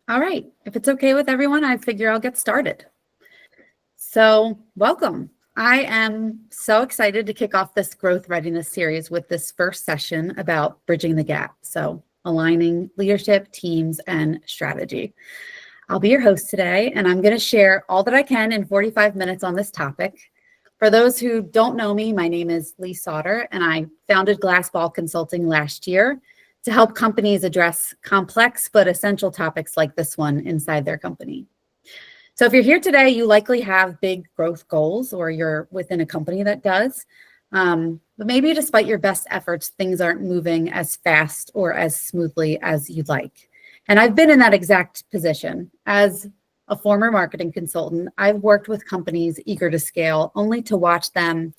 All right, if it's okay with everyone, I figure I'll get started. So welcome. I am so excited to kick off this growth readiness series with this first session about bridging the gap. So aligning leadership, teams, and strategy. I'll be your host today, and I'm going to share all that I can in 45 minutes on this topic. For those who don't know me, my name is Lee Sauter, and I founded Glassball Consulting last year to help companies address complex but essential topics like this one inside their company. So if you're here today, you likely have big growth goals, or you're within a company that does. But maybe despite your best efforts, things aren't moving as fast or as smoothly as you'd like. And I've been in that exact position. As a former marketing consultant, I've worked with companies eager to scale, only to watch them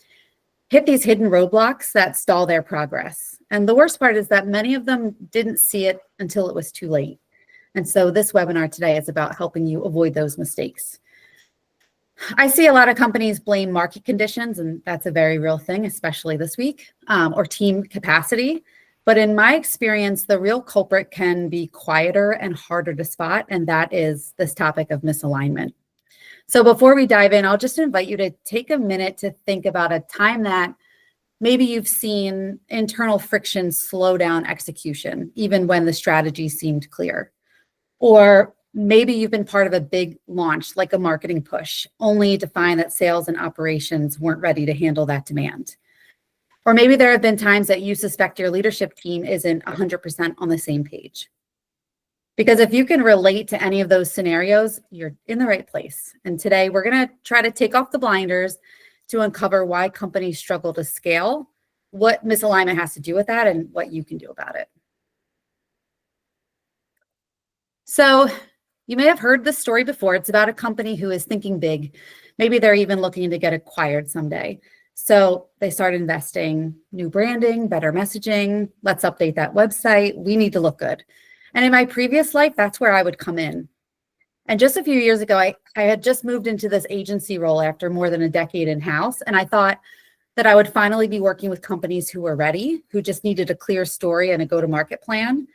hit these hidden roadblocks that stall their progress. And the worst part is that many of them didn't see it until it was too late. And so this webinar today is about helping you avoid those mistakes. I see a lot of companies blame market conditions, and that's a very real thing, especially this week, or team capacity. But in my experience, the real culprit can be quieter and harder to spot, and that is this topic of misalignment. So before we dive in, I'll just invite you to take a minute to think about a time that maybe you've seen internal friction slow down execution, even when the strategy seemed clear. Or maybe you've been part of a big launch, like a marketing push, only to find that sales and operations weren't ready to handle that demand. Or maybe there have been times that you suspect your leadership team isn't 100% on the same page. Because if you can relate to any of those scenarios, you're in the right place. And today we're going to try to take off the blinders to uncover why companies struggle to scale, what misalignment has to do with that, and what you can do about it. So you may have heard this story before. It's about a company who is thinking big. Maybe they're even looking to get acquired someday. So they start investing new branding, better messaging. Let's update that website. We need to look good. And in my previous life, that's where I would come in. And just a few years ago, I had just moved into this agency role after more than a decade in-house. And I thought that I would finally be working with companies who were ready, who just needed a clear story and a go-to-market plan.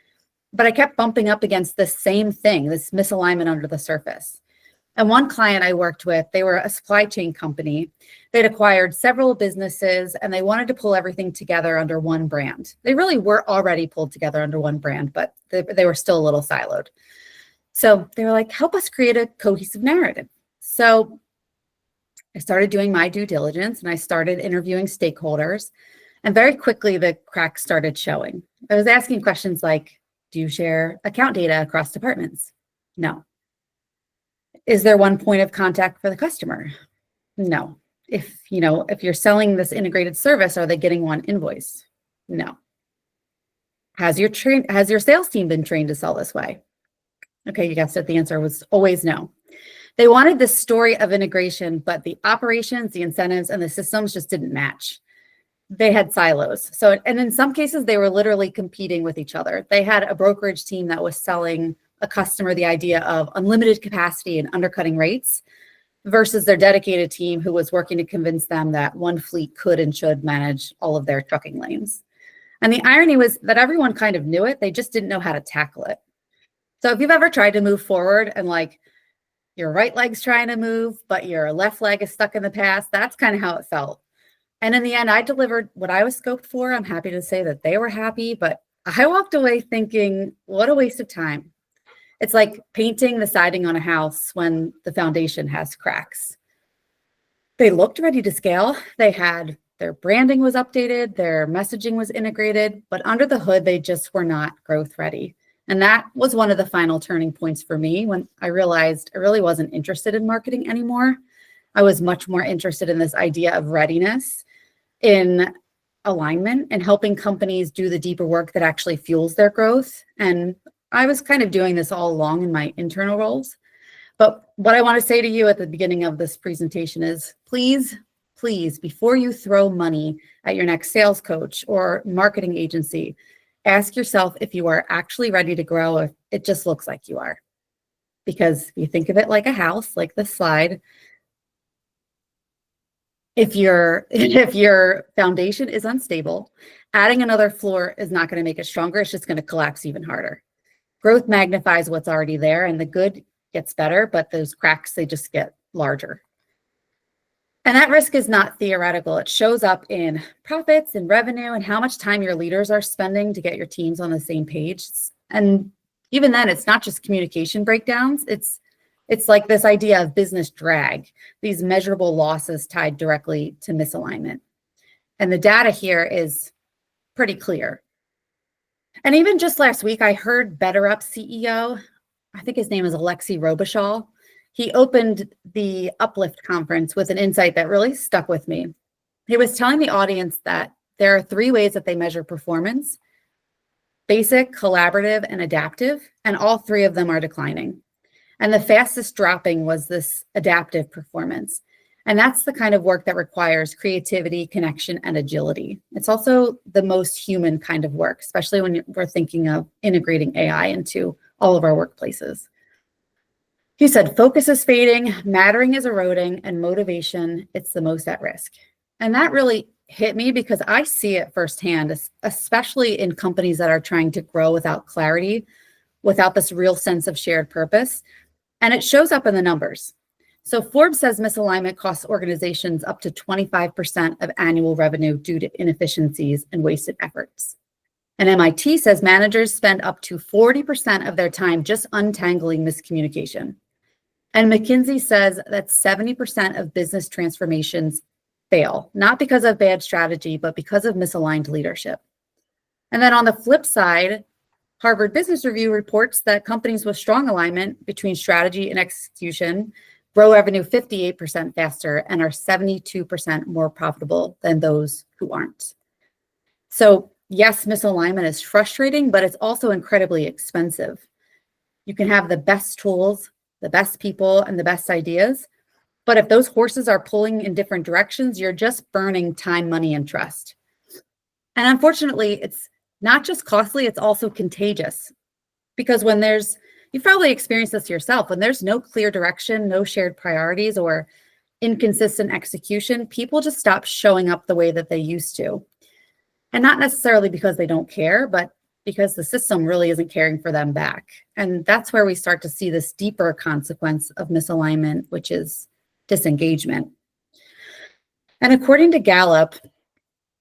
But I kept bumping up against this same thing, this misalignment under the surface. And one client I worked with, they were a supply chain company. They'd acquired several businesses and they wanted to pull everything together under one brand. They really were already pulled together under one brand, but they were still a little siloed. So they were like, help us create a cohesive narrative. So I started doing my due diligence and I started interviewing stakeholders. And very quickly, the cracks started showing. I was asking questions like, do you share account data across departments? No. Is there one point of contact for the customer? No. If you're selling this integrated service, are they getting one invoice? No. Has your sales team been trained to sell this way? Okay, you guessed it. The answer was always no. They wanted this story of integration, but the operations, the incentives, and the systems just didn't match. They had silos. And in some cases, they were literally competing with each other. They had a brokerage team that was selling a customer the idea of unlimited capacity and undercutting rates versus their dedicated team who was working to convince them that one fleet could and should manage all of their trucking lanes. And the irony was that everyone kind of knew it. They just didn't know how to tackle it. So if you've ever tried to move forward and like your right leg's trying to move, but your left leg is stuck in the past, that's kind of how it felt. And in the end, I delivered what I was scoped for. I'm happy to say that they were happy, but I walked away thinking, what a waste of time. It's like painting the siding on a house when the foundation has cracks. They looked ready to scale. Their branding was updated, their messaging was integrated, but under the hood, they just were not growth ready. And that was one of the final turning points for me when I realized I really wasn't interested in marketing anymore. I was much more interested in this idea of readiness, in alignment, and helping companies do the deeper work that actually fuels their growth. And I was kind of doing this all along in my internal roles. But what I want to say to you at the beginning of this presentation is please, before you throw money at your next sales coach or marketing agency, ask yourself if you are actually ready to grow, if it just looks like you are. Because you think of it like a house, like this slide. If your foundation is unstable, adding another floor is not going to make it stronger. It's just going to collapse even harder. Growth magnifies what's already there, and the good gets better, but those cracks, they just get larger. And that risk is not theoretical. It shows up in profits and revenue and how much time your leaders are spending to get your teams on the same page. And even then, it's not just communication breakdowns. It's like this idea of business drag, these measurable losses tied directly to misalignment. And the data here is pretty clear. And even just last week, I heard BetterUp CEO, I think his name is Alexei Robichaud. He opened the Uplift conference with an insight that really stuck with me. He was telling the audience that there are 3 ways that they measure performance: basic, collaborative, and adaptive, and all 3 of them are declining. And the fastest dropping was this adaptive performance. And that's the kind of work that requires creativity, connection, and agility. It's also the most human kind of work, especially when we're thinking of integrating AI into all of our workplaces. He said, focus is fading, mattering is eroding, and motivation, it's the most at risk. And that really hit me because I see it firsthand, especially in companies that are trying to grow without clarity, without this real sense of shared purpose. And it shows up in the numbers. So Forbes says misalignment costs organizations up to 25% of annual revenue due to inefficiencies and wasted efforts. And MIT says managers spend up to 40% of their time just untangling miscommunication. And McKinsey says that 70% of business transformations fail, not because of bad strategy, but because of misaligned leadership. And then on the flip side, Harvard Business Review reports that companies with strong alignment between strategy and execution grow revenue 58% faster and are 72% more profitable than those who aren't. So yes, misalignment is frustrating, but it's also incredibly expensive. You can have the best tools, the best people, and the best ideas, but if those horses are pulling in different directions, you're just burning time, money, and trust. And unfortunately, it's not just costly, it's also contagious. Because when you've probably experienced this yourself, when there's no clear direction, no shared priorities, or inconsistent execution, people just stop showing up the way that they used to. And not necessarily because they don't care, but because the system really isn't caring for them back. And that's where we start to see this deeper consequence of misalignment, which is disengagement. And according to Gallup,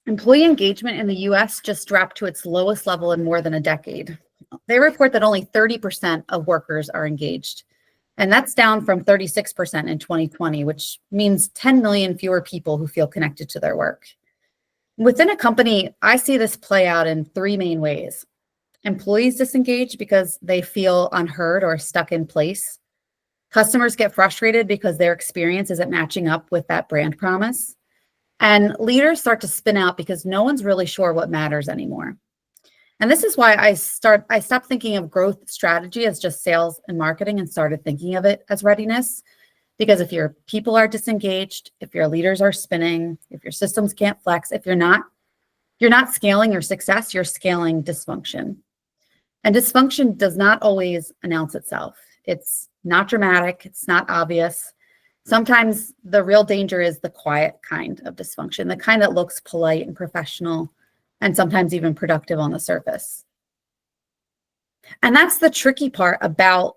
employee engagement in the US just dropped to its lowest level in more than a decade. They report that only 30% of workers are engaged. And that's down from 36% in 2020, which means 10 million fewer people who feel connected to their work. Within a company, I see this play out in 3 main ways. Employees disengage because they feel unheard or stuck in place. Customers get frustrated because their experience isn't matching up with that brand promise. And leaders start to spin out because no one's really sure what matters anymore. And this is why I stopped thinking of growth strategy as just sales and marketing and started thinking of it as readiness. Because if your people are disengaged, if your leaders are spinning, if your systems can't flex, if you're not scaling your success, you're scaling dysfunction. And dysfunction does not always announce itself. It's not dramatic, it's not obvious. Sometimes the real danger is the quiet kind of dysfunction, the kind that looks polite and professional, and sometimes even productive on the surface. And that's the tricky part about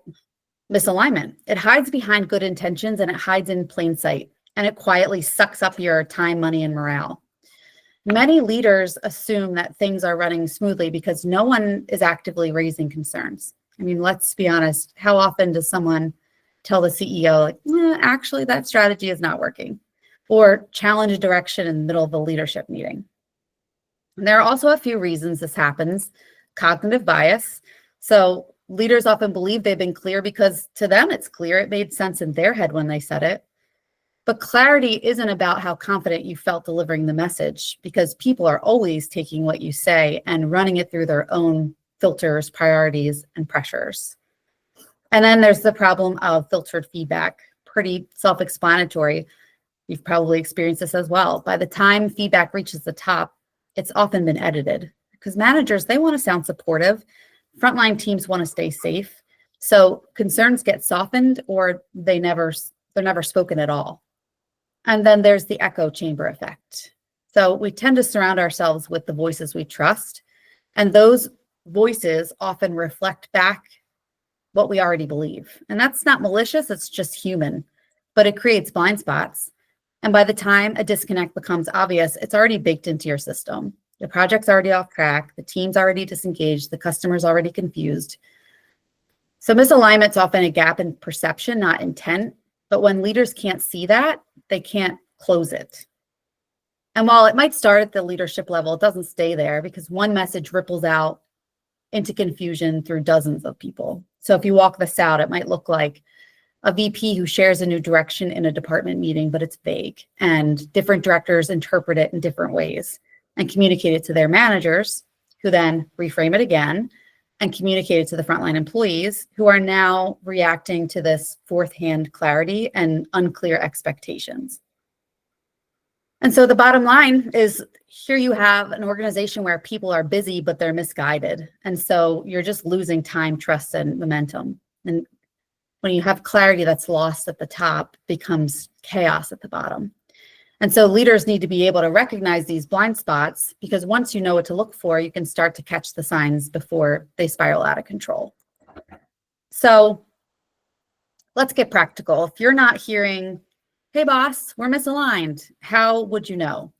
misalignment. It hides behind good intentions and it hides in plain sight, and it quietly sucks up your time, money, and morale. Many leaders assume that things are running smoothly because no one is actively raising concerns. I mean, let's be honest, how often does someone tell the CEO, like, actually, that strategy is not working, or challenge a direction in the middle of a leadership meeting? And there are also a few reasons this happens. Cognitive bias. So leaders often believe they've been clear because to them it's clear, it made sense in their head when they said it. But clarity isn't about how confident you felt delivering the message, because people are always taking what you say and running it through their own filters, priorities, and pressures. And then there's the problem of filtered feedback. Pretty self-explanatory. You've probably experienced this as well. By the time feedback reaches the top, it's often been edited because managers, they want to sound supportive. Frontline teams want to stay safe. So concerns get softened or they're never spoken at all. And then there's the echo chamber effect. So we tend to surround ourselves with the voices we trust, and those voices often reflect back what we already believe. And that's not malicious, it's just human, but it creates blind spots. And by the time a disconnect becomes obvious, it's already baked into your system. The project's already off track, the team's already disengaged, the customer's already confused. So misalignment's often a gap in perception, not intent. But when leaders can't see that, they can't close it. And while it might start at the leadership level, it doesn't stay there because one message ripples out into confusion through dozens of people. So if you walk this out, it might look like a VP who shares a new direction in a department meeting, but it's vague, and different directors interpret it in different ways and communicate it to their managers, who then reframe it again and communicate it to the frontline employees, who are now reacting to this fourth-hand clarity and unclear expectations. And so the bottom line is, here you have an organization where people are busy, but they're misguided. And so you're just losing time, trust, and momentum. And when you have clarity that's lost at the top, it becomes chaos at the bottom. And so leaders need to be able to recognize these blind spots, because once you know what to look for, you can start to catch the signs before they spiral out of control. So let's get practical. If you're not hearing, "Hey boss, we're misaligned," how would you know?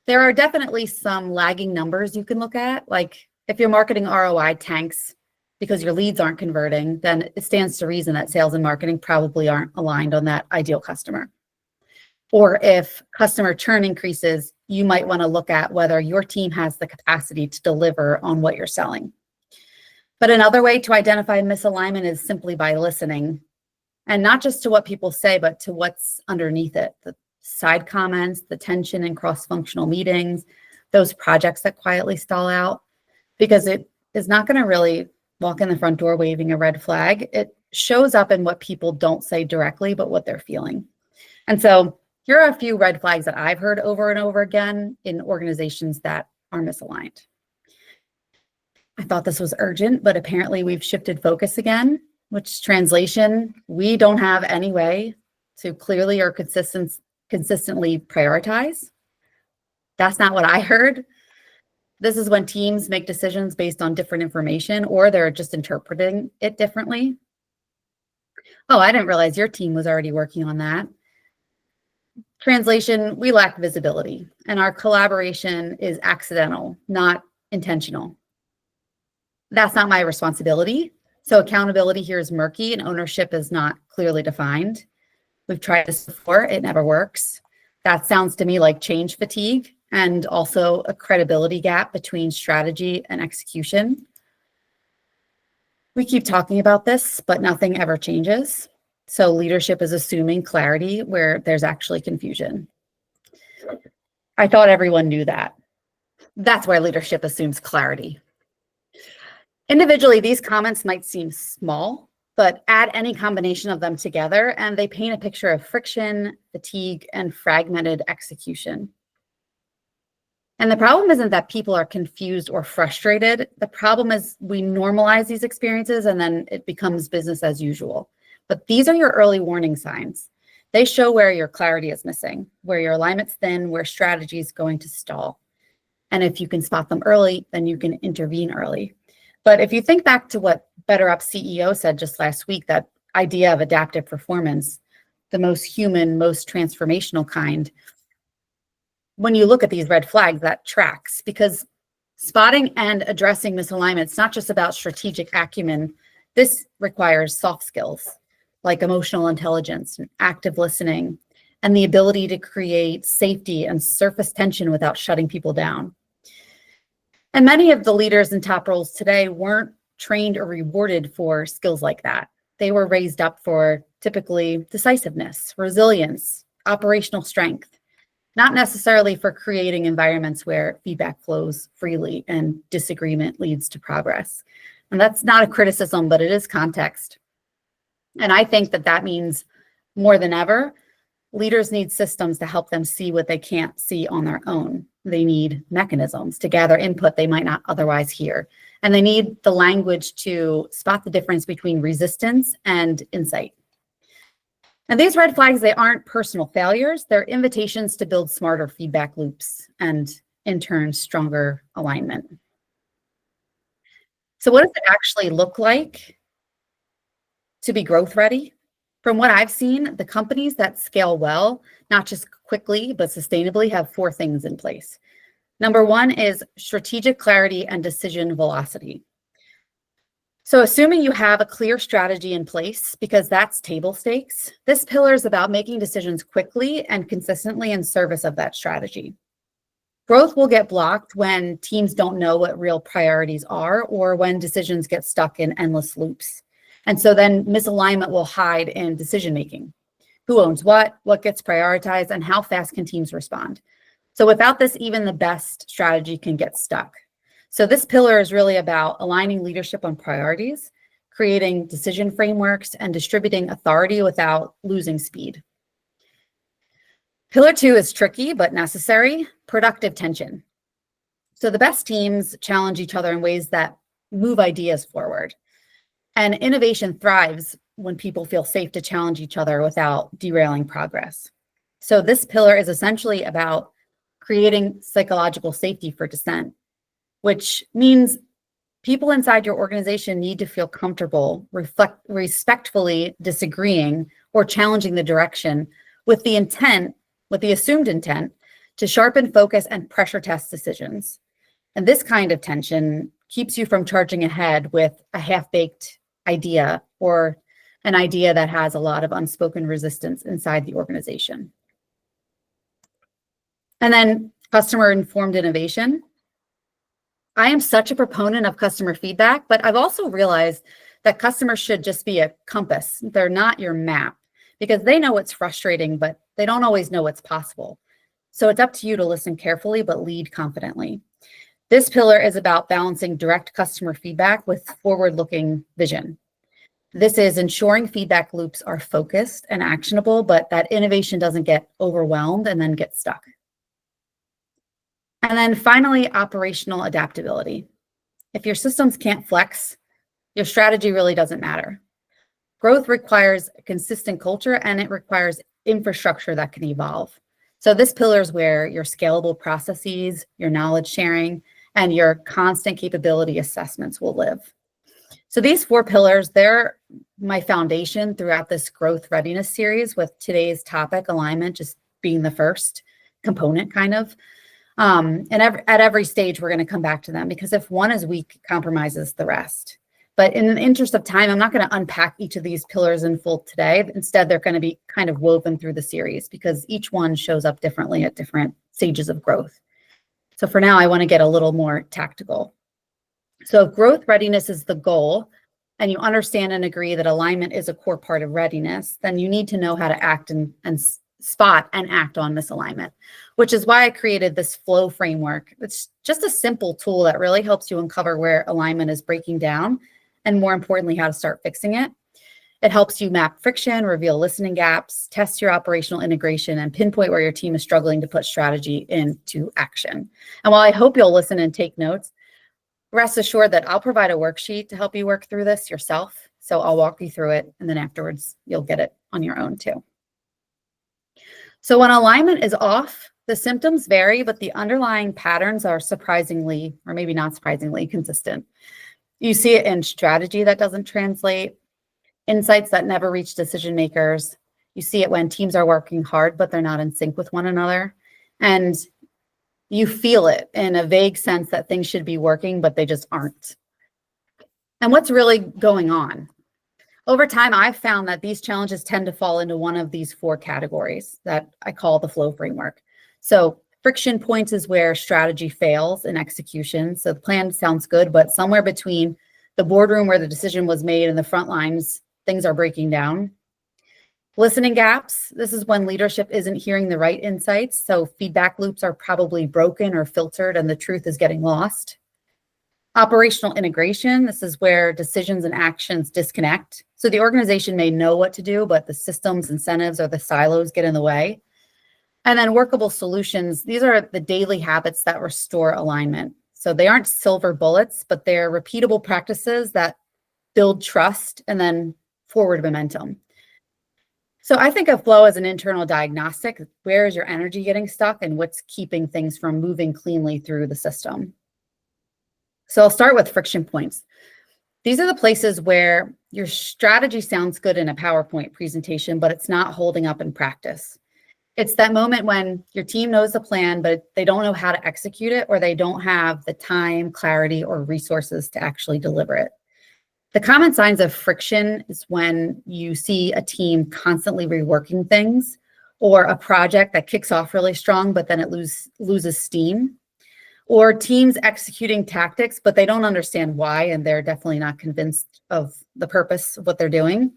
There are definitely some lagging numbers you can look at. Like if your marketing ROI tanks because your leads aren't converting, then it stands to reason that sales and marketing probably aren't aligned on that ideal customer. Or if customer churn increases, you might want to look at whether your team has the capacity to deliver on what you're selling. But another way to identify misalignment is simply by listening, and not just to what people say, but to what's underneath it, the side comments, the tension in cross-functional meetings, those projects that quietly stall out, because it is not going to really walk in the front door waving a red flag. It shows up in what people don't say directly, but what they're feeling. And so here are a few red flags that I've heard over and over again in organizations that are misaligned. I thought this was urgent, but apparently we've shifted focus again, which translation, we don't have any way to clearly or consistently prioritize. That's not what I heard. This is when teams make decisions based on different information, or they're just interpreting it differently. "Oh, I didn't realize your team was already working on that." Translation, we lack visibility, and our collaboration is accidental, not intentional. That's not my responsibility. So accountability here is murky and ownership is not clearly defined. We've tried this before, it never works. That sounds to me like change fatigue and also a credibility gap between strategy and execution. We keep talking about this, but nothing ever changes. So leadership is assuming clarity where there's actually confusion. I thought everyone knew that. That's why leadership assumes clarity. Individually, these comments might seem small, but add any combination of them together and they paint a picture of friction, fatigue, and fragmented execution. And the problem isn't that people are confused or frustrated. The problem is we normalize these experiences and then it becomes business as usual. But these are your early warning signs. They show where your clarity is missing, where your alignment's thin, where strategy is going to stall. And if you can spot them early, then you can intervene early. But if you think back to what BetterUp CEO said just last week, that idea of adaptive performance, the most human, most transformational kind, when you look at these red flags, that tracks, because spotting and addressing misalignment, it's not just about strategic acumen. This requires soft skills like emotional intelligence and active listening, and the ability to create safety and surface tension without shutting people down. And many of the leaders in top roles today weren't trained or rewarded for skills like that. They were raised up for typically decisiveness, resilience, operational strength, not necessarily for creating environments where feedback flows freely and disagreement leads to progress. And that's not a criticism, but it is context. And I think that that means more than ever, leaders need systems to help them see what they can't see on their own. They need mechanisms to gather input they might not otherwise hear. And they need the language to spot the difference between resistance and insight. And these red flags, they aren't personal failures. They're invitations to build smarter feedback loops and, in turn, stronger alignment. So what does it actually look like to be growth ready? From what I've seen, the companies that scale well, not just quickly, but sustainably, have four things in place. Number one is strategic clarity and decision velocity. So assuming you have a clear strategy in place, because that's table stakes, this pillar is about making decisions quickly and consistently in service of that strategy. Growth will get blocked when teams don't know what real priorities are or when decisions get stuck in endless loops. And so then misalignment will hide in decision making. Who owns what gets prioritized, and how fast can teams respond? So without this, even the best strategy can get stuck. So this pillar is really about aligning leadership on priorities, creating decision frameworks, and distributing authority without losing speed. Pillar two is tricky but necessary: productive tension. So the best teams challenge each other in ways that move ideas forward. And innovation thrives when people feel safe to challenge each other without derailing progress. So this pillar is essentially about creating psychological safety for dissent, which means people inside your organization need to feel comfortable respectfully disagreeing or challenging the direction with the assumed intent to sharpen focus and pressure test decisions. And this kind of tension keeps you from charging ahead with a half-baked idea or an idea that has a lot of unspoken resistance inside the organization. And then customer-informed innovation. I am such a proponent of customer feedback, but I've also realized that customers should just be a compass. They're not your map, because they know what's frustrating, but they don't always know what's possible. So it's up to you to listen carefully, but lead confidently. This pillar is about balancing direct customer feedback with forward-looking vision. This is ensuring feedback loops are focused and actionable, but that innovation doesn't get overwhelmed and then get stuck. And then finally, operational adaptability. If your systems can't flex, your strategy really doesn't matter. Growth requires a consistent culture, and it requires infrastructure that can evolve. So this pillar is where your scalable processes, your knowledge sharing, and your constant capability assessments will live. So these four pillars, they're my foundation throughout this growth readiness series, with today's topic, alignment, just being the first component kind of. And at every stage, we're going to come back to them, because if one is weak, it compromises the rest. But in the interest of time, I'm not going to unpack each of these pillars in full today. Instead, they're going to be kind of woven through the series, because each one shows up differently at different stages of growth. So for now, I want to get a little more tactical. So if growth readiness is the goal, and you understand and agree that alignment is a core part of readiness, then you need to know how to act and spot and act on misalignment, which is why I created this flow framework. It's just a simple tool that really helps you uncover where alignment is breaking down, and more importantly, how to start fixing it. It helps you map friction, reveal listening gaps, test your operational integration, and pinpoint where your team is struggling to put strategy into action. And while I hope you'll listen and take notes, rest assured that I'll provide a worksheet to help you work through this yourself. So I'll walk you through it, and then afterwards, you'll get it on your own too. So when alignment is off, the symptoms vary, but the underlying patterns are surprisingly, or maybe not surprisingly, consistent. You see it in strategy that doesn't translate, insights that never reach decision makers. You see it when teams are working hard, but they're not in sync with one another. And you feel it in a vague sense that things should be working, but they just aren't. And what's really going on? Over time, I've found that these challenges tend to fall into one of these four categories that I call the flow framework. So friction points is where strategy fails in execution. So the plan sounds good, but somewhere between the boardroom where the decision was made and the front lines, things are breaking down. Listening gaps, this is when leadership isn't hearing the right insights. So feedback loops are probably broken or filtered, and the truth is getting lost. Operational integration, this is where decisions and actions disconnect. So the organization may know what to do, but the systems, incentives, or the silos get in the way. And then workable solutions, these are the daily habits that restore alignment. So they aren't silver bullets, but they're repeatable practices that build trust and then forward momentum. So I think of flow as an internal diagnostic. Where is your energy getting stuck, and what's keeping things from moving cleanly through the system? So I'll start with friction points. These are the places where your strategy sounds good in a PowerPoint presentation, but it's not holding up in practice. It's that moment when your team knows the plan, but they don't know how to execute it, or they don't have the time, clarity, or resources to actually deliver it. The common signs of friction is when you see a team constantly reworking things, or a project that kicks off really strong, but then it loses steam, or teams executing tactics, but they don't understand why, and they're definitely not convinced of the purpose of what they're doing.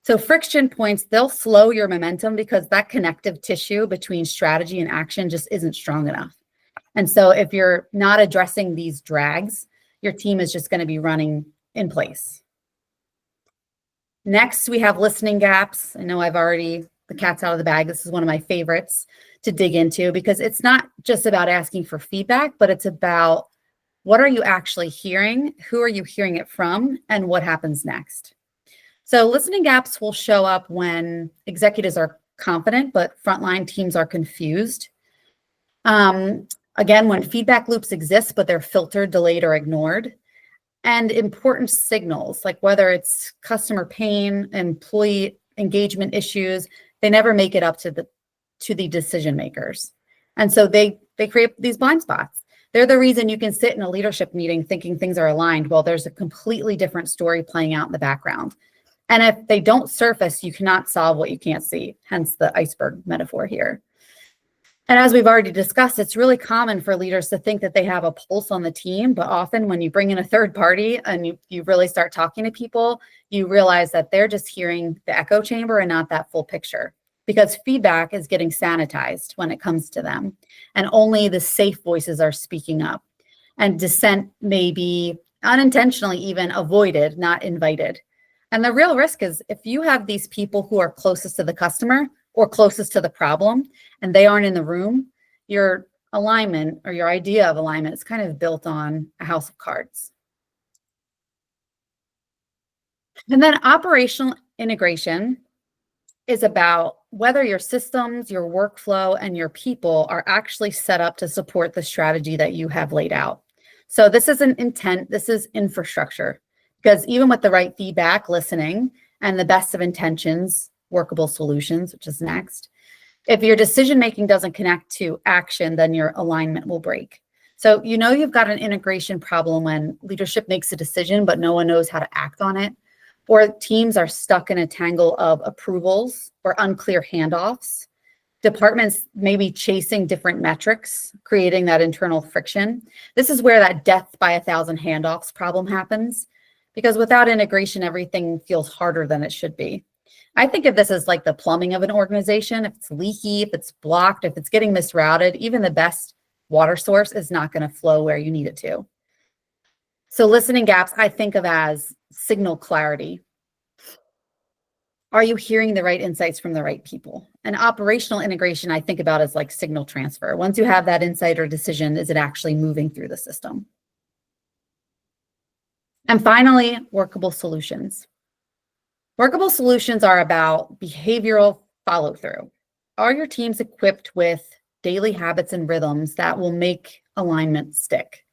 So friction points, they'll slow your momentum because that connective tissue between strategy and action just isn't strong enough. And so if you're not addressing these drags, your team is just going to be running in place. Next, we have listening gaps. I know the cat's out of the bag. This is one of my favorites to dig into because it's not just about asking for feedback, but it's about what are you actually hearing, who are you hearing it from, and what happens next. So listening gaps will show up when executives are confident, but frontline teams are confused. Again, when feedback loops exist, but they're filtered, delayed, or ignored. And important signals, like whether it's customer pain, employee engagement issues, they never make it up to the decision makers. And so they create these blind spots. They're the reason you can sit in a leadership meeting thinking things are aligned while there's a completely different story playing out in the background. And if they don't surface, you cannot solve what you can't see, hence the iceberg metaphor here. And as we've already discussed, it's really common for leaders to think that they have a pulse on the team, but often when you bring in a third party and you really start talking to people, you realize that they're just hearing the echo chamber and not that full picture, because feedback is getting sanitized when it comes to them, and only the safe voices are speaking up. And dissent may be unintentionally even avoided, not invited. And the real risk is if you have these people who are closest to the customer or closest to the problem, and they aren't in the room, your alignment or your idea of alignment is kind of built on a house of cards. And then operational integration is about whether your systems, your workflow, and your people are actually set up to support the strategy that you have laid out. So this isn't intent, this is infrastructure. Because even with the right feedback, listening, and the best of intentions, workable solutions, which is next, if your decision-making doesn't connect to action, then your alignment will break. So you've got an integration problem when leadership makes a decision, but no one knows how to act on it, or teams are stuck in a tangle of approvals or unclear handoffs. Departments may be chasing different metrics, creating that internal friction. This is where that death by 1,000 handoffs problem happens. Because without integration, everything feels harder than it should be. I think of this as like the plumbing of an organization. If it's leaky, if it's blocked, if it's getting misrouted, even the best water source is not going to flow where you need it to. So listening gaps, I think of as signal clarity. Are you hearing the right insights from the right people? And operational integration, I think about as like signal transfer. Once you have that insight or decision, is it actually moving through the system? And finally, workable solutions. Workable solutions are about behavioral follow-through. Are your teams equipped with daily habits and rhythms that will make alignment stick?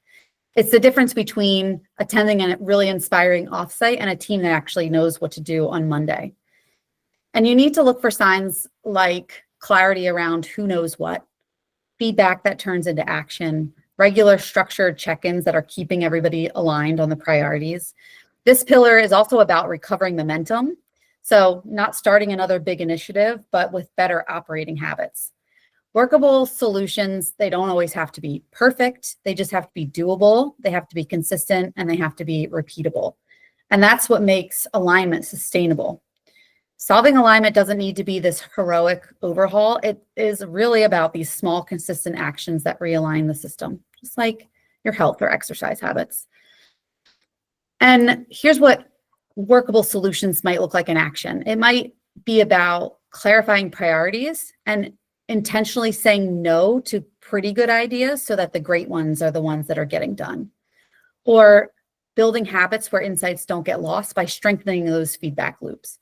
It's the difference between attending a really inspiring offsite and a team that actually knows what to do on Monday. And you need to look for signs like clarity around who knows what, feedback that turns into action, regular structured check-ins that are keeping everybody aligned on the priorities. This pillar is also about recovering momentum. So not starting another big initiative, but with better operating habits. Workable solutions, they don't always have to be perfect. They just have to be doable. They have to be consistent, and they have to be repeatable. And that's what makes alignment sustainable. Solving alignment doesn't need to be this heroic overhaul. It is really about these small, consistent actions that realign the system, just like your health or exercise habits. And here's what workable solutions might look like in action. It might be about clarifying priorities and intentionally saying no to pretty good ideas so that the great ones are the ones that are getting done. Or building habits where insights don't get lost by strengthening those feedback loops.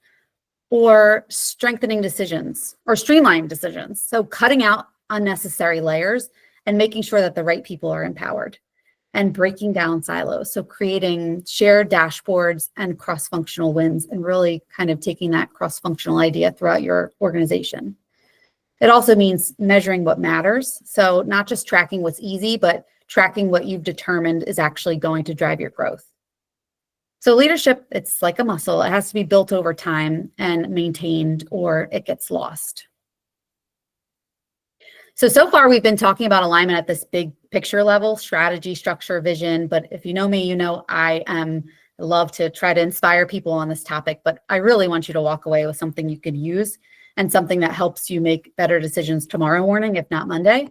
Or strengthening decisions or streamlining decisions. So cutting out unnecessary layers and making sure that the right people are empowered. and breaking down silos. So creating shared dashboards and cross-functional wins and really kind of taking that cross-functional idea throughout your organization. It also means measuring what matters. So not just tracking what's easy, but tracking what you've determined is actually going to drive your growth. So leadership, it's like a muscle. It has to be built over time and maintained, or it gets lost. So far we've been talking about alignment at this big picture level, strategy, structure, vision. But if you know me, you know I love to try to inspire people on this topic, but I really want you to walk away with something you could use and something that helps you make better decisions tomorrow morning, if not Monday.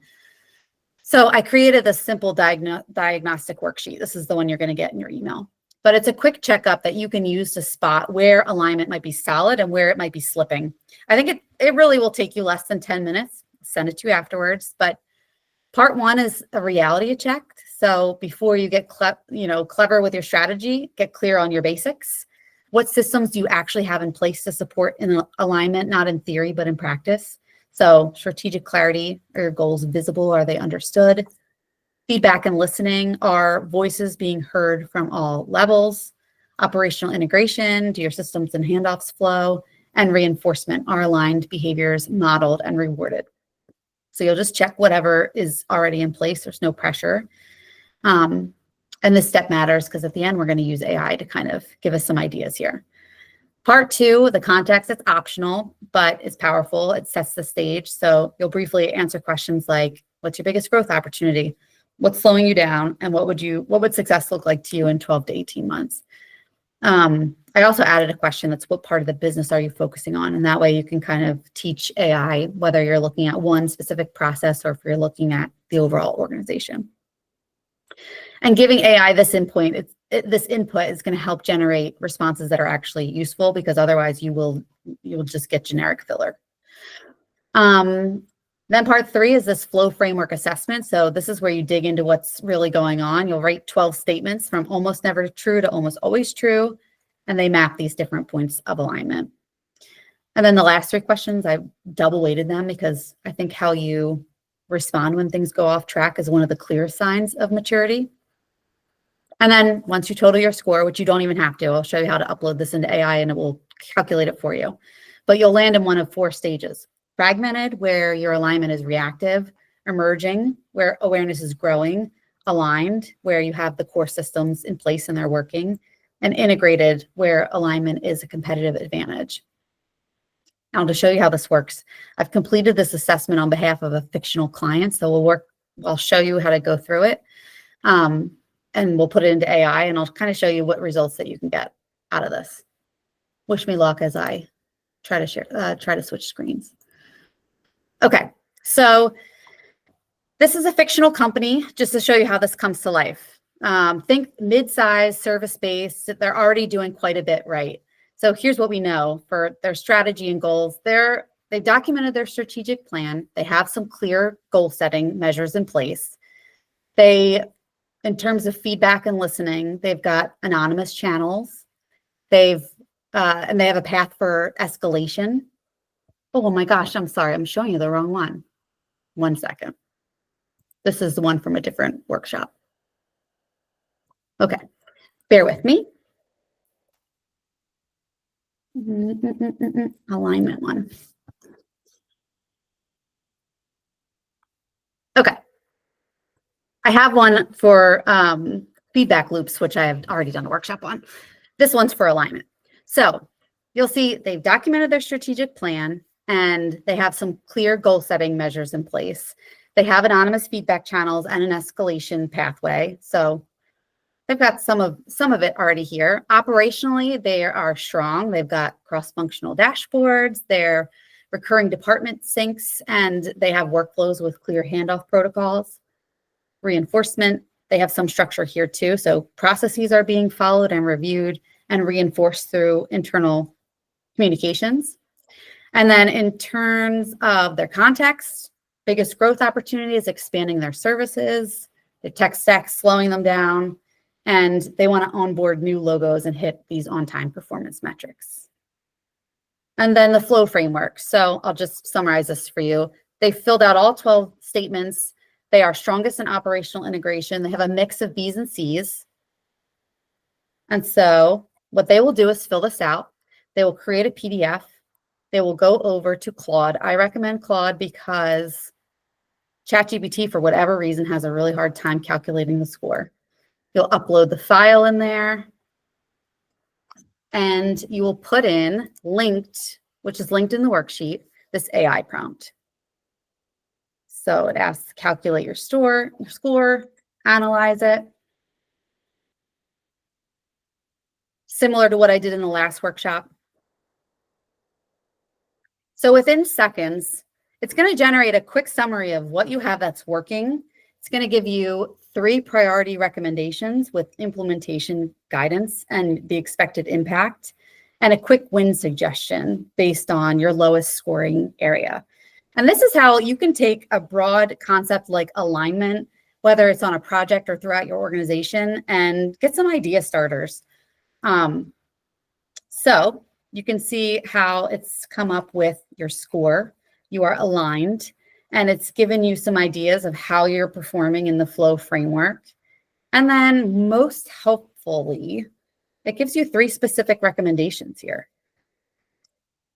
So I created this simple diagnostic worksheet. This is the one you're going to get in your email. But it's a quick checkup that you can use to spot where alignment might be solid and where it might be slipping. I think it really will take you less than 10 minutes. I'll send it to you afterwards. But part one is a reality check. So before you get clever with your strategy, get clear on your basics. What systems do you actually have in place to support in alignment, not in theory, but in practice? So strategic clarity, are your goals visible? Are they understood? Feedback and listening, are voices being heard from all levels? Operational integration, do your systems and handoffs flow? And reinforcement, are aligned behaviors modeled and rewarded? So you'll just check whatever is already in place. There's no pressure. And this step matters because at the end, we're going to use AI to kind of give us some ideas here. Part two, the context, it's optional, but it's powerful. It sets the stage. So you'll briefly answer questions like, what's your biggest growth opportunity? What's slowing you down? And what would success look like to you in 12 to 18 months? I also added a question that's, what part of the business are you focusing on? And that way you can kind of teach AI, whether you're looking at one specific process or if you're looking at the overall organization. And giving AI this input is going to help generate responses that are actually useful, because otherwise you'll just get generic filler. Then part three is this flow framework assessment. So this is where you dig into what's really going on. You'll write 12 statements from almost never true to almost always true, and they map these different points of alignment. And then the last three questions, I double weighted them because I think how you respond when things go off track is one of the clear signs of maturity. And then once you total your score, which you don't even have to, I'll show you how to upload this into AI and it will calculate it for you. But you'll land in one of four stages. Fragmented, where your alignment is reactive. Emerging, where awareness is growing. Aligned, where you have the core systems in place and they're working. And integrated, where alignment is a competitive advantage. Now, to show you how this works, I've completed this assessment on behalf of a fictional client. So I'll show you how to go through it. And we'll put it into AI, and I'll kind of show you what results that you can get out of this. Wish me luck as I try to switch screens. Okay, so this is a fictional company, just to show you how this comes to life. Think mid-size, service-based. They're already doing quite a bit right. So here's what we know for their strategy and goals. They've documented their strategic plan. They have some clear goal-setting measures in place. In terms of feedback and listening, they've got anonymous channels. And they have a path for escalation. Oh my gosh, I'm sorry. I'm showing you the wrong one. 1 second. This is the one from a different workshop. Okay, bear with me. Alignment one. Okay. I have one for feedback loops, which I have already done a workshop on. This one's for alignment. So you'll see they've documented their strategic plan and they have some clear goal setting measures in place. They have anonymous feedback channels and an escalation pathway. So they've got some of it already here. Operationally, they are strong. They've got cross-functional dashboards, they're recurring department syncs, and they have workflows with clear handoff protocols. Reinforcement, they have some structure here too. So processes are being followed and reviewed and reinforced through internal communications. And then in terms of their context, biggest growth opportunity is expanding their services, their tech stack slowing them down, and they want to onboard new logos and hit these on-time performance metrics. And then the flow framework. So I'll just summarize this for you. They filled out all 12 statements. They are strongest in operational integration. They have a mix of B's and C's. And so what they will do is fill this out. They will create a PDF. They will go over to Claude. I recommend Claude because ChatGPT, for whatever reason, has a really hard time calculating the score. You'll upload the file in there, and you will put in linked, which is linked in the worksheet, this AI prompt. So it asks calculate your score, analyze it. Similar to what I did in the last workshop. So within seconds, it's going to generate a quick summary of what you have that's working. It's going to give you 3 priority recommendations with implementation guidance and the expected impact, and a quick win suggestion based on your lowest scoring area. And this is how you can take a broad concept like alignment, whether it's on a project or throughout your organization, and get some idea starters. So you can see how it's come up with your score. You are aligned, and it's given you some ideas of how you're performing in the flow framework. And then most helpfully, it gives you 3 specific recommendations here.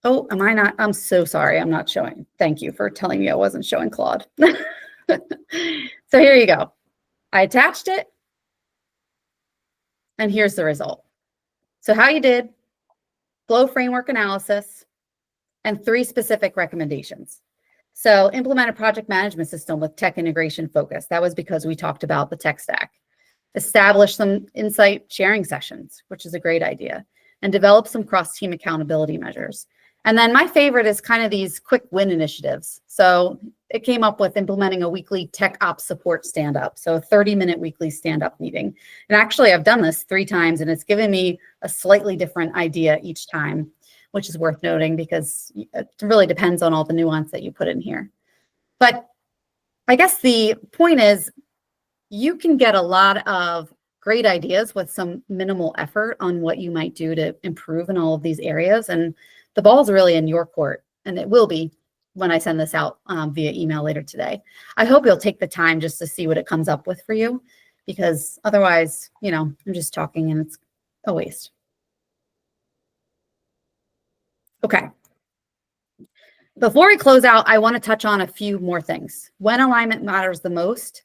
Oh, am I not? I'm so sorry. I'm not showing. Thank you for telling me I wasn't showing Claude. So here you go. I attached it, and here's the result. So how you did, flow framework analysis, and 3 specific recommendations. So implement a project management system with tech integration focus. That was because we talked about the tech stack. Establish some insight sharing sessions, which is a great idea, and develop some cross-team accountability measures. And then my favorite is kind of these quick win initiatives. So it came up with implementing a weekly tech ops support stand-up. So a 30-minute weekly stand-up meeting. And actually, I've done this 3 times, and it's given me a slightly different idea each time, which is worth noting because it really depends on all the nuance that you put in here. But I guess the point is you can get a lot of great ideas with some minimal effort on what you might do to improve in all of these areas. And the ball's really in your court, and it will be when I send this out via email later today. I hope you'll take the time just to see what it comes up with for you, because otherwise, you know, I'm just talking and it's a waste. Okay. Before we close out, I want to touch on a few more things. When alignment matters the most,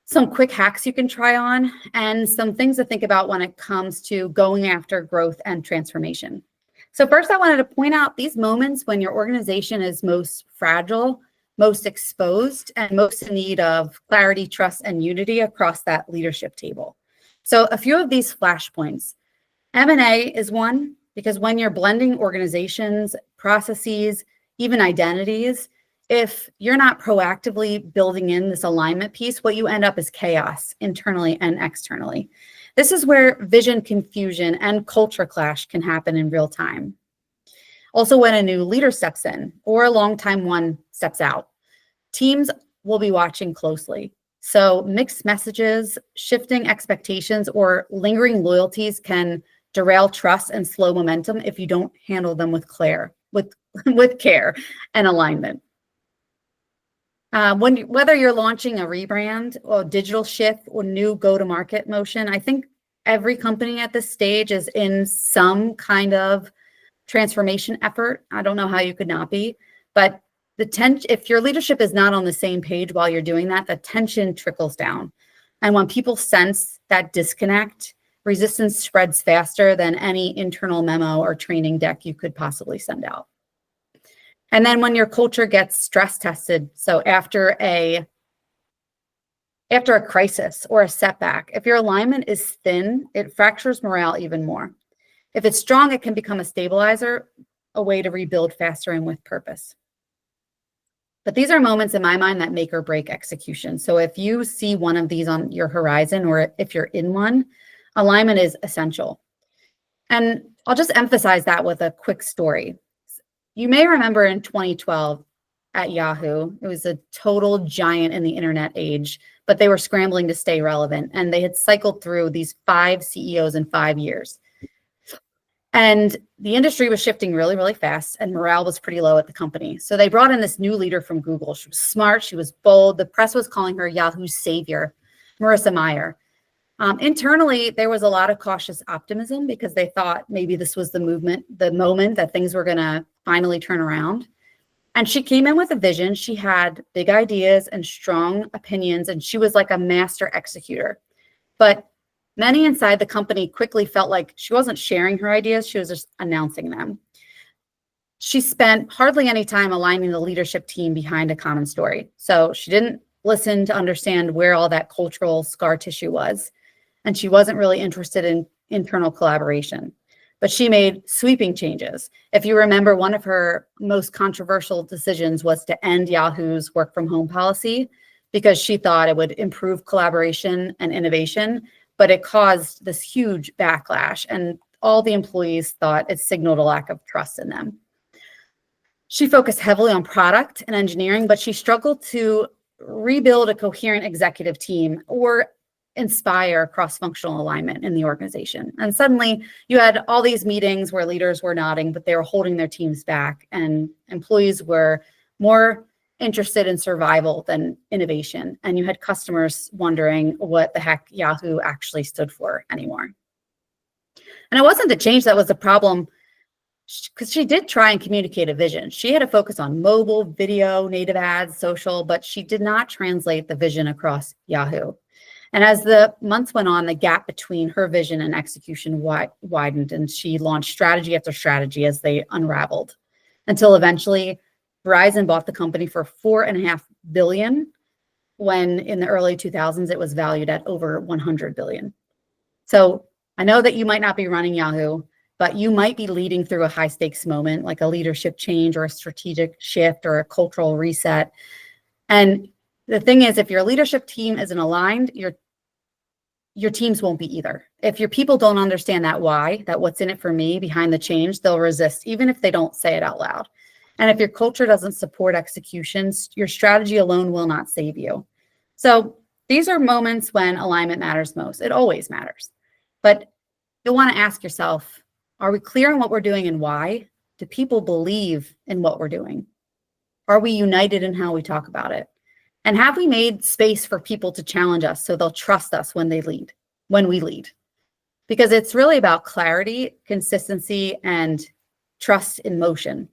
some quick hacks you can try on, and some things to think about when it comes to going after growth and transformation. So first, I wanted to point out these moments when your organization is most fragile, most exposed, and most in need of clarity, trust, and unity across that leadership table. So a few of these flashpoints. M&A is one, because when you're blending organizations, processes, even identities, if you're not proactively building in this alignment piece, what you end up is chaos internally and externally. This is where vision confusion and culture clash can happen in real time. Also, when a new leader steps in or a longtime one steps out, teams will be watching closely. So mixed messages, shifting expectations, or lingering loyalties can derail trust and slow momentum if you don't handle them with care and alignment. Whether you're launching a rebrand or digital shift or new go-to-market motion, I think every company at this stage is in some kind of transformation effort. I don't know how you could not be, but if your leadership is not on the same page while you're doing that, the tension trickles down. And when people sense that disconnect, resistance spreads faster than any internal memo or training deck you could possibly send out. And then when your culture gets stress tested, so after a crisis or a setback, if your alignment is thin, it fractures morale even more. If it's strong, it can become a stabilizer, a way to rebuild faster and with purpose. But these are moments in my mind that make or break execution. So if you see one of these on your horizon, or if you're in one, alignment is essential. And I'll just emphasize that with a quick story. You may remember in 2012 at Yahoo, it was a total giant in the internet age, but they were scrambling to stay relevant. And they had cycled through these 5 CEOs in 5 years. And the industry was shifting really, really fast, and morale was pretty low at the company. So they brought in this new leader from Google. She was smart. She was bold. The press was calling her Yahoo's savior, Marissa Mayer. Internally, there was a lot of cautious optimism because they thought maybe this was the moment that things were going to finally turn around. And she came in with a vision. She had big ideas and strong opinions, and she was like a master executor. But many inside the company quickly felt like she wasn't sharing her ideas. She was just announcing them. She spent hardly any time aligning the leadership team behind a common story. So she didn't listen to understand where all that cultural scar tissue was. And she wasn't really interested in internal collaboration. But she made sweeping changes. If you remember, one of her most controversial decisions was to end Yahoo's work from home policy because she thought it would improve collaboration and innovation, but it caused this huge backlash, and all the employees thought it signaled a lack of trust in them. She focused heavily on product and engineering, but she struggled to rebuild a coherent executive team or inspire cross-functional alignment in the organization. And suddenly you had all these meetings where leaders were nodding, but they were holding their teams back, and employees were more interested in survival than innovation. And you had customers wondering what the heck Yahoo actually stood for anymore. And it wasn't the change that was the problem, because she did try and communicate a vision. She had a focus on mobile, video, native ads, social, but she did not translate the vision across Yahoo. And as the months went on, the gap between her vision and execution widened, and she launched strategy after strategy as they unraveled, until eventually Verizon bought the company for $4.5 billion, when in the early 2000s it was valued at over $100 billion. So I know that you might not be running Yahoo, but you might be leading through a high stakes moment, like a leadership change or a strategic shift or a cultural reset. And the thing is, if your leadership team isn't aligned, your teams won't be either. If your people don't understand that why, that what's in it for me behind the change, they'll resist, even if they don't say it out loud. And if your culture doesn't support executions, your strategy alone will not save you. So these are moments when alignment matters most. It always matters. But you'll want to ask yourself, are we clear on what we're doing and why? Do people believe in what we're doing? Are we united in how we talk about it? And have we made space for people to challenge us so they'll trust us when we lead? Because it's really about clarity, consistency, and trust in motion.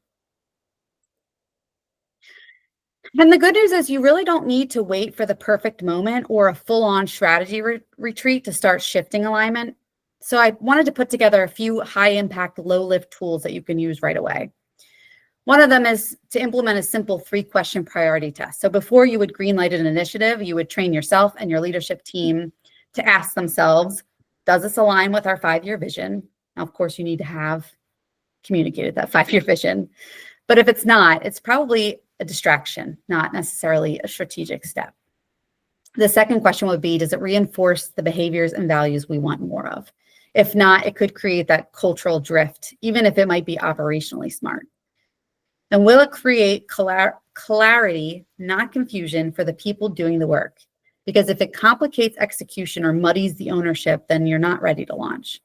And the good news is you really don't need to wait for the perfect moment or a full-on strategy retreat to start shifting alignment. So I wanted to put together a few high-impact, low-lift tools that you can use right away. One of them is to implement a simple 3-question priority test. So before you would greenlight an initiative, you would train yourself and your leadership team to ask themselves, does this align with our 5-year vision? Now, of course, you need to have communicated that 5-year vision. But if it's not, it's probably a distraction, not necessarily a strategic step. The second question would be, does it reinforce the behaviors and values we want more of? If not, it could create that cultural drift, even if it might be operationally smart. And will it create clarity, not confusion, for the people doing the work? Because if it complicates execution or muddies the ownership, then you're not ready to launch.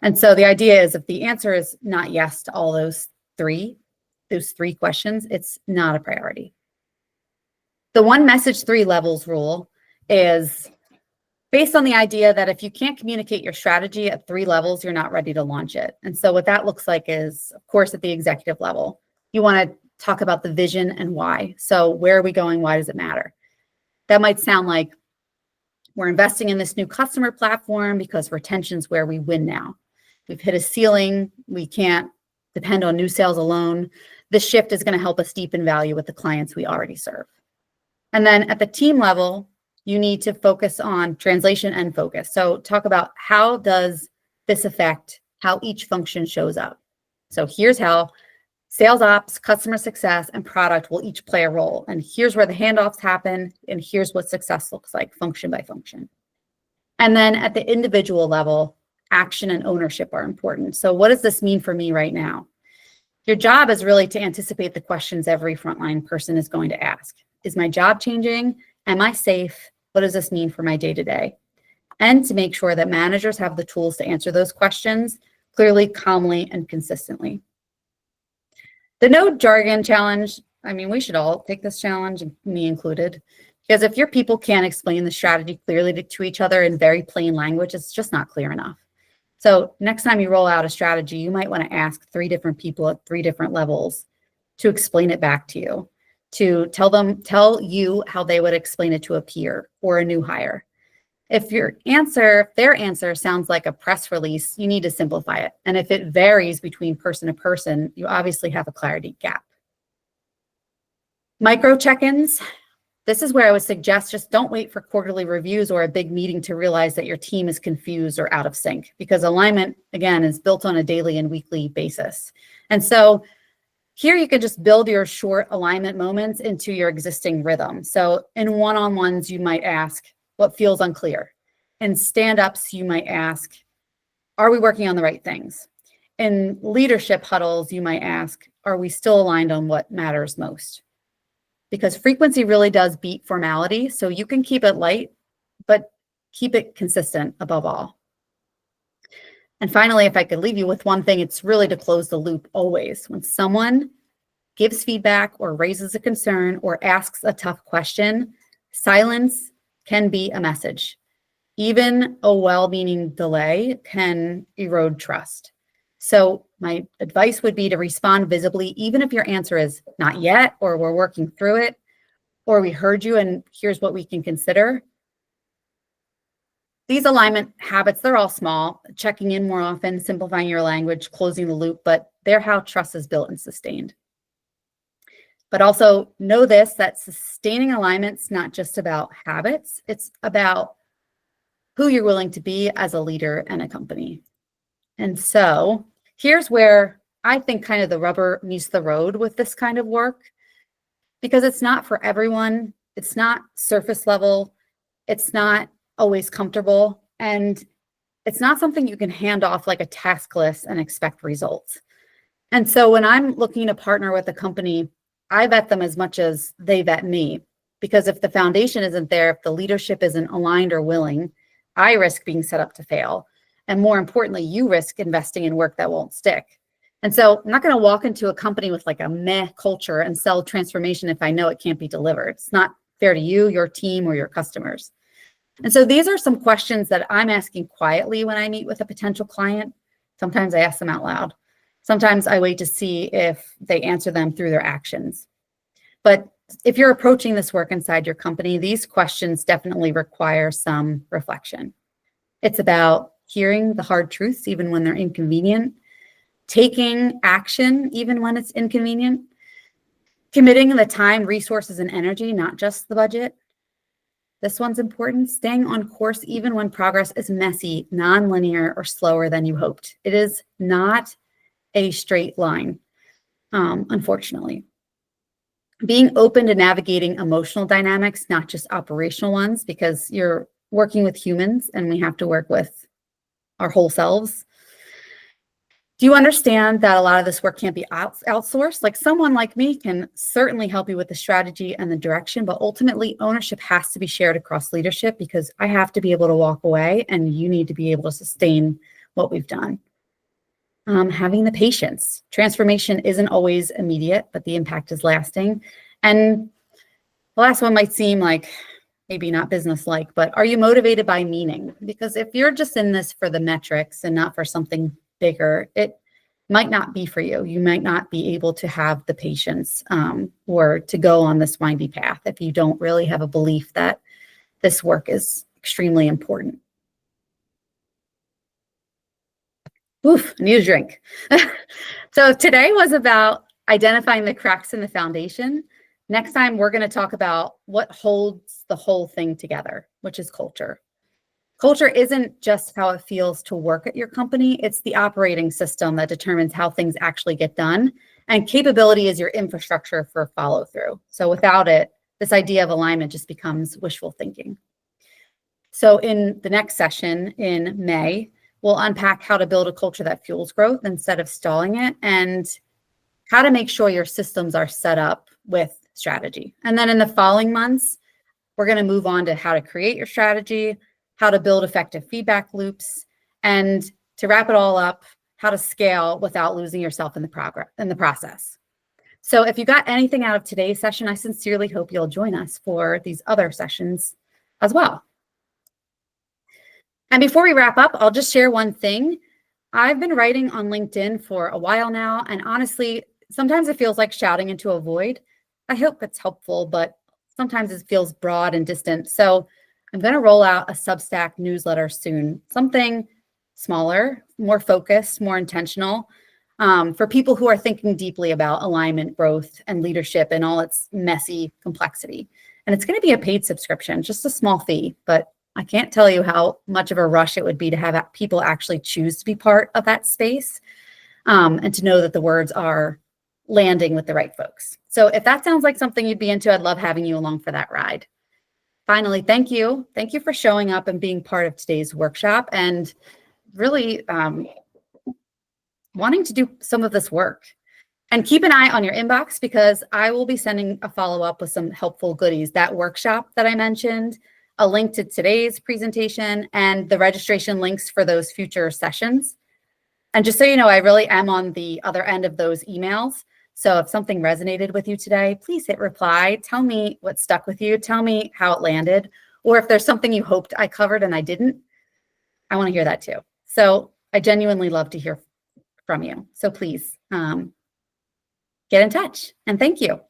And so the idea is, if the answer is not yes to all those three questions, it's not a priority. The one message, 3 levels rule is based on the idea that if you can't communicate your strategy at 3 levels, you're not ready to launch it. And so what that looks like is, of course, at the executive level, you want to talk about the vision and why. So where are we going? Why does it matter? That might sound like, we're investing in this new customer platform because retention's where we win now. We've hit a ceiling. We can't depend on new sales alone. This shift is going to help us deepen value with the clients we already serve. And then at the team level, you need to focus on translation and focus. So talk about, how does this affect how each function shows up? So here's how sales ops, customer success, and product will each play a role. And here's where the handoffs happen. And here's what success looks like, function by function. And then at the individual level, action and ownership are important. So what does this mean for me right now? Your job is really to anticipate the questions every frontline person is going to ask. Is my job changing? Am I safe? What does this mean for my day-to-day? And to make sure that managers have the tools to answer those questions clearly, calmly, and consistently. The no jargon challenge, I mean, we should all take this challenge, me included, because if your people can't explain the strategy clearly to each other in very plain language, it's just not clear enough. So next time you roll out a strategy, you might want to ask 3 different people at 3 different levels to explain it back to you, to tell you how they would explain it to a peer or a new hire. If their answer sounds like a press release, you need to simplify it. And if it varies between person to person, you obviously have a clarity gap. Micro check-ins. This is where I would suggest just don't wait for quarterly reviews or a big meeting to realize that your team is confused or out of sync, because alignment, again, is built on a daily and weekly basis. And so here you can just build your short alignment moments into your existing rhythm. So in one-on-ones, you might ask, what feels unclear? In stand-ups, you might ask, are we working on the right things? In leadership huddles, you might ask, are we still aligned on what matters most? Because frequency really does beat formality, so you can keep it light, but keep it consistent above all. And finally, if I could leave you with one thing, it's really to close the loop always. When someone gives feedback or raises a concern or asks a tough question, silence can be a message. Even a well-meaning delay can erode trust. So my advice would be to respond visibly, even if your answer is not yet, or we're working through it, or we heard you and here's what we can consider. These alignment habits, they're all small, checking in more often, simplifying your language, closing the loop, but they're how trust is built and sustained. But also know this, that sustaining alignment's not just about habits, it's about who you're willing to be as a leader and a company. And so here's where I think kind of the rubber meets the road with this kind of work, because it's not for everyone. It's not surface level. It's not always comfortable. And it's not something you can hand off like a task list and expect results. And so when I'm looking to partner with a company, I vet them as much as they vet me, because if the foundation isn't there, if the leadership isn't aligned or willing, I risk being set up to fail. And more importantly, you risk investing in work that won't stick. And so I'm not going to walk into a company with like a meh culture and sell transformation if I know it can't be delivered. It's not fair to you, your team, or your customers. And so these are some questions that I'm asking quietly when I meet with a potential client. Sometimes I ask them out loud. Sometimes I wait to see if they answer them through their actions. But if you're approaching this work inside your company, these questions definitely require some reflection. It's about hearing the hard truths, even when they're inconvenient, taking action, even when it's inconvenient, committing the time, resources, and energy, not just the budget. This one's important, staying on course, even when progress is messy, non-linear, or slower than you hoped. It is not a straight line, unfortunately. Being open to navigating emotional dynamics, not just operational ones, because you're working with humans and we have to work with our whole selves. Do you understand that a lot of this work can't be outsourced? Like someone like me can certainly help you with the strategy and the direction, but ultimately ownership has to be shared across leadership, because I have to be able to walk away and you need to be able to sustain what we've done. Having the patience. Transformation isn't always immediate, but the impact is lasting. And the last one might seem like maybe not business-like, but are you motivated by meaning? Because if you're just in this for the metrics and not for something bigger, it might not be for you. You might not be able to have the patience or to go on this windy path if you don't really have a belief that this work is extremely important. Oof, I need a drink. So today was about identifying the cracks in the foundation. Next time, we're going to talk about what holds the whole thing together, which is culture. Culture isn't just how it feels to work at your company. It's the operating system that determines how things actually get done. And capability is your infrastructure for follow through. So without it, this idea of alignment just becomes wishful thinking. So in the next session in May, we'll unpack how to build a culture that fuels growth instead of stalling it, and how to make sure your systems are set up with strategy. And then in the following months, we're going to move on to how to create your strategy, how to build effective feedback loops. And to wrap it all up, how to scale without losing yourself in the process. So if you got anything out of today's session, I sincerely hope you'll join us for these other sessions as well. And before we wrap up, I'll just share one thing. I've been writing on LinkedIn for a while now, and honestly, sometimes it feels like shouting into a void. I hope it's helpful, but sometimes it feels broad and distant. So I'm going to roll out a Substack newsletter soon, something smaller, more focused, more intentional, for people who are thinking deeply about alignment, growth, and leadership and all its messy complexity. And it's going to be a paid subscription, just a small fee, but I can't tell you how much of a rush it would be to have people actually choose to be part of that space, and to know that the words are landing with the right folks. So if that sounds like something you'd be into, I'd love having you along for that ride. Finally, thank you. Thank you for showing up and being part of today's workshop and really wanting to do some of this work. And keep an eye on your inbox because I will be sending a follow-up with some helpful goodies. That workshop that I mentioned, a link to today's presentation, and the registration links for those future sessions. And just so you know, I really am on the other end of those emails. So if something resonated with you today, please hit reply. Tell me what stuck with you. Tell me how it landed. Or if there's something you hoped I covered and I didn't, I want to hear that too. So I genuinely love to hear from you. So please get in touch. And thank you.